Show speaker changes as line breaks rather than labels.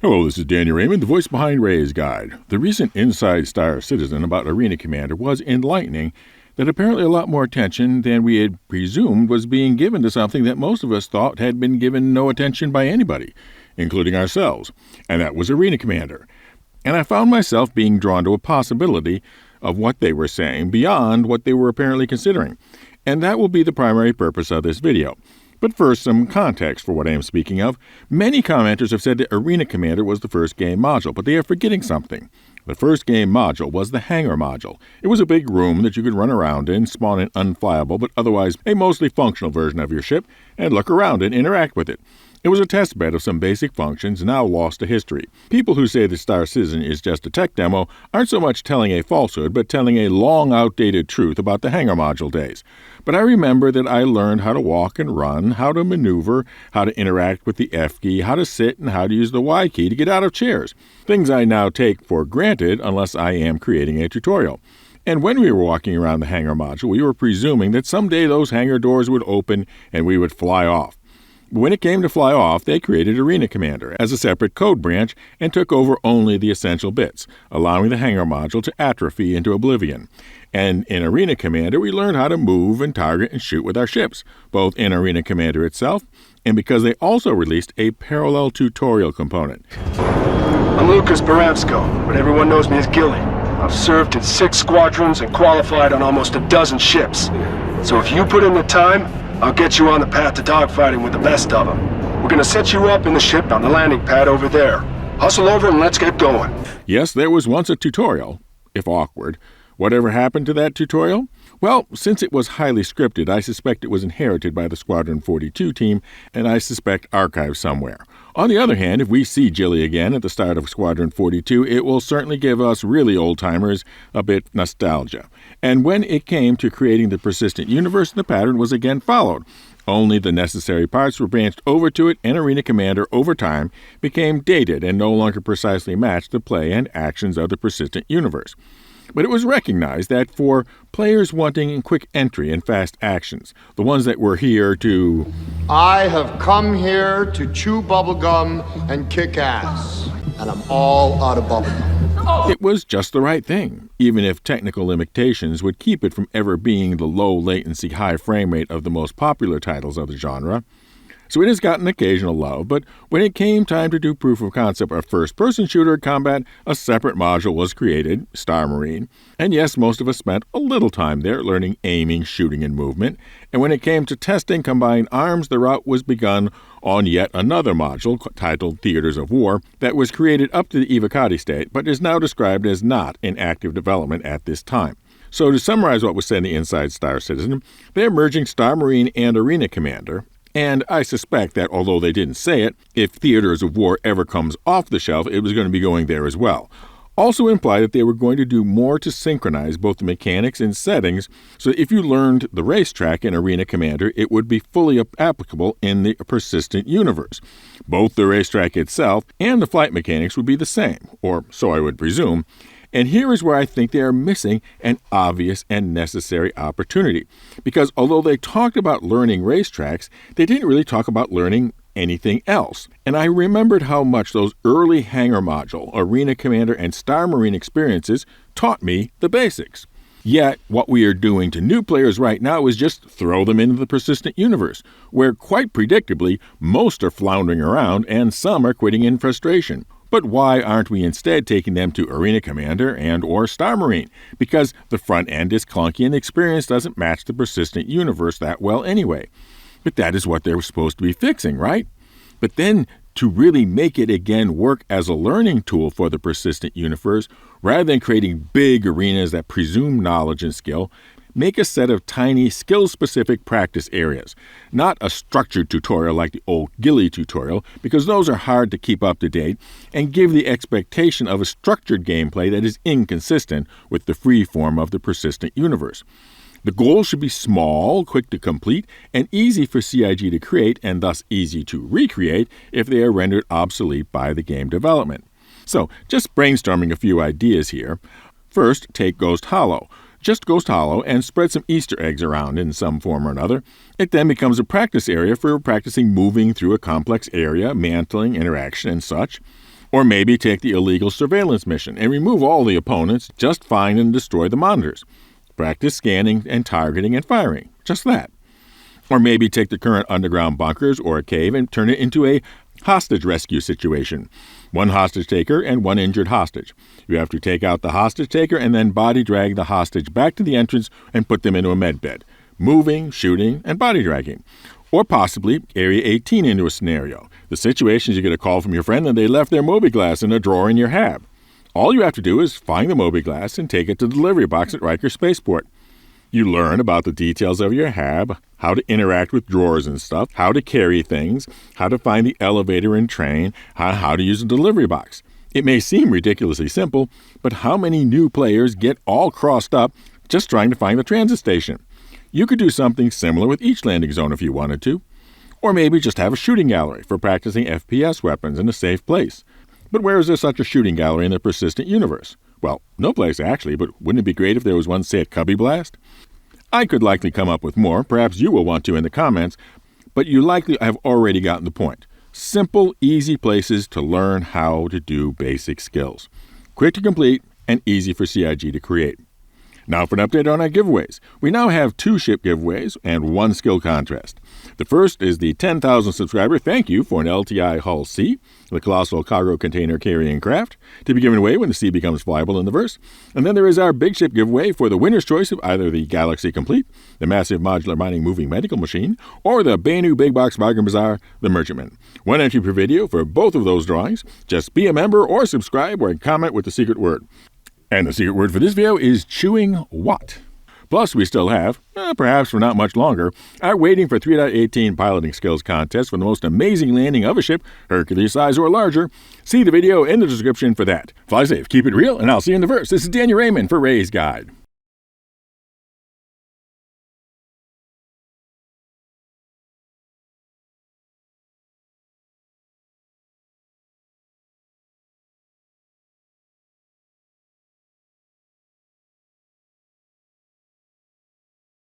Hello, this is Danny Raymond, the voice behind Ray's Guide. The recent Inside Star Citizen about Arena Commander was enlightening that apparently a lot more attention than we had presumed was being given to something that most of us thought had been given no attention by anybody, including ourselves, and that was Arena Commander. And I found myself being drawn to a possibility of what they were saying beyond what they were apparently considering, and that will be the primary purpose of this video. But first, some context for what I am speaking of. Many commenters have said that Arena Commander was the first game module, but they are forgetting something. The first game module was the Hangar Module. It was a big room that you could run around in, spawn an unflyable but otherwise a mostly functional version of your ship, and look around and interact with it. It was a testbed of some basic functions now lost to history. People who say that Star Citizen is just a tech demo aren't so much telling a falsehood, but telling a long outdated truth about the Hangar Module days. But I remember that I learned how to walk and run, how to maneuver, how to interact with the F key, how to sit, and how to use the Y key to get out of chairs. Things I now take for granted unless I am creating a tutorial. And when we were walking around the Hangar Module, we were presuming that someday those hangar doors would open and we would fly off. When it came to fly off, they created Arena Commander as a separate code branch and took over only the essential bits, allowing the Hangar Module to atrophy into oblivion. And in Arena Commander, we learned how to move and target and shoot with our ships, both in Arena Commander itself and because they also released a parallel tutorial component.
I'm Lucas Baramsko, but everyone knows me as Gilly. I've served in 6 squadrons and qualified on almost a dozen ships. So if you put in the time, I'll get you on the path to dogfighting with the best of them. We're gonna set you up in the ship on the landing pad over there. Hustle over and let's get going.
Yes, there was once a tutorial, if awkward. Whatever happened to that tutorial? Well, since it was highly scripted, I suspect it was inherited by the Squadron 42 team, and I suspect archived somewhere. On the other hand, if we see Jilly again at the start of Squadron 42, it will certainly give us really old-timers a bit nostalgia. And when it came to creating the persistent universe, the pattern was again followed. Only the necessary parts were branched over to it, and Arena Commander, over time, became dated and no longer precisely matched the play and actions of the persistent universe. But it was recognized that for players wanting quick entry and fast actions, the ones that were here to...
I have come here to chew bubblegum and kick ass, and I'm all out of bubblegum.
It was just the right thing, even if technical limitations would keep it from ever being the low latency, high frame rate of the most popular titles of the genre. So it has gotten occasional love, but when it came time to do proof of concept of first-person shooter combat, a separate module was created, Star Marine. And yes, most of us spent a little time there learning aiming, shooting, and movement. And when it came to testing combined arms, the route was begun on yet another module titled Theaters of War that was created up to the Evocati state, but is now described as not in active development at this time. So to summarize what was said in the Inside Star Citizen, they're merging Star Marine and Arena Commander. And I suspect that, although they didn't say it, if Theaters of War ever comes off the shelf, it was going to be going there as well. Also implied that they were going to do more to synchronize both the mechanics and settings, so that if you learned the racetrack in Arena Commander, it would be fully applicable in the persistent universe. Both the racetrack itself and the flight mechanics would be the same, or so I would presume. And here is where I think they are missing an obvious and necessary opportunity. Because although they talked about learning racetracks, they didn't really talk about learning anything else. And I remembered how much those early Hangar Module, Arena Commander, and Star Marine experiences taught me the basics. Yet, what we are doing to new players right now is just throw them into the persistent universe, where quite predictably, most are floundering around and some are quitting in frustration. But why aren't we instead taking them to Arena Commander and or Star Marine? Because the front end is clunky and the experience doesn't match the persistent universe that well anyway. But that is what they're supposed to be fixing, right? But then, to really make it again work as a learning tool for the persistent universe, rather than creating big arenas that presume knowledge and skill, make a set of tiny, skill-specific practice areas. Not a structured tutorial like the old Gilly tutorial, because those are hard to keep up to date, and give the expectation of a structured gameplay that is inconsistent with the free form of the persistent universe. The goals should be small, quick to complete, and easy for CIG to create, and thus easy to recreate if they are rendered obsolete by the game development. So, just brainstorming a few ideas here. First, take Ghost Hollow. Just Ghost Hollow and spread some Easter eggs around in some form or another. It then becomes a practice area for practicing moving through a complex area, mantling, interaction, and such. Or maybe take the illegal surveillance mission and remove all the opponents, just find and destroy the monitors. Practice scanning and targeting and firing. Just that. Or maybe take the current underground bunkers or a cave and turn it into a hostage rescue situation. One hostage taker and one injured hostage. You have to take out the hostage taker and then body drag the hostage back to the entrance and put them into a med bed. Moving, shooting, and body dragging. Or possibly Area 18 into a scenario. The situation is you get a call from your friend that they left their mobi-glass in a drawer in your hab. All you have to do is find the mobi-glass and take it to the delivery box at Riker Spaceport. You learn about the details of your hab, how to interact with drawers and stuff, how to carry things, how to find the elevator and train, how to use a delivery box. It may seem ridiculously simple, but how many new players get all crossed up just trying to find the transit station? You could do something similar with each landing zone if you wanted to. Or maybe just have a shooting gallery for practicing FPS weapons in a safe place. But where is there such a shooting gallery in the persistent universe? Well, no place actually, but wouldn't it be great if there was one, say, at Cubby Blast? I could likely come up with more, perhaps you will want to in the comments, but you likely have already gotten the point. Simple, easy places to learn how to do basic skills. Quick to complete and easy for CIG to create. Now for an update on our giveaways. We now have 2 ship giveaways and 1 skill contest. The first is the 10,000 subscriber thank you for an LTI Hull C, the colossal cargo container carrying craft, to be given away when the sea becomes flyable in the verse. And then there is our big ship giveaway for the winner's choice of either the Galaxy Complete, the massive modular mining moving medical machine, or the Banu Big Box Bargain Bazaar, the Merchantman. 1 entry per video for both of those drawings. Just be a member or subscribe or comment with the secret word. And the secret word for this video is chewing what? Plus, we still have, perhaps for not much longer, our Waiting for 3.18 Piloting Skills contest for the most amazing landing of a ship, Hercules size or larger. See the video in the description for that. Fly safe, keep it real, and I'll see you in the verse. This is Daniel Raymond for Ray's Guide.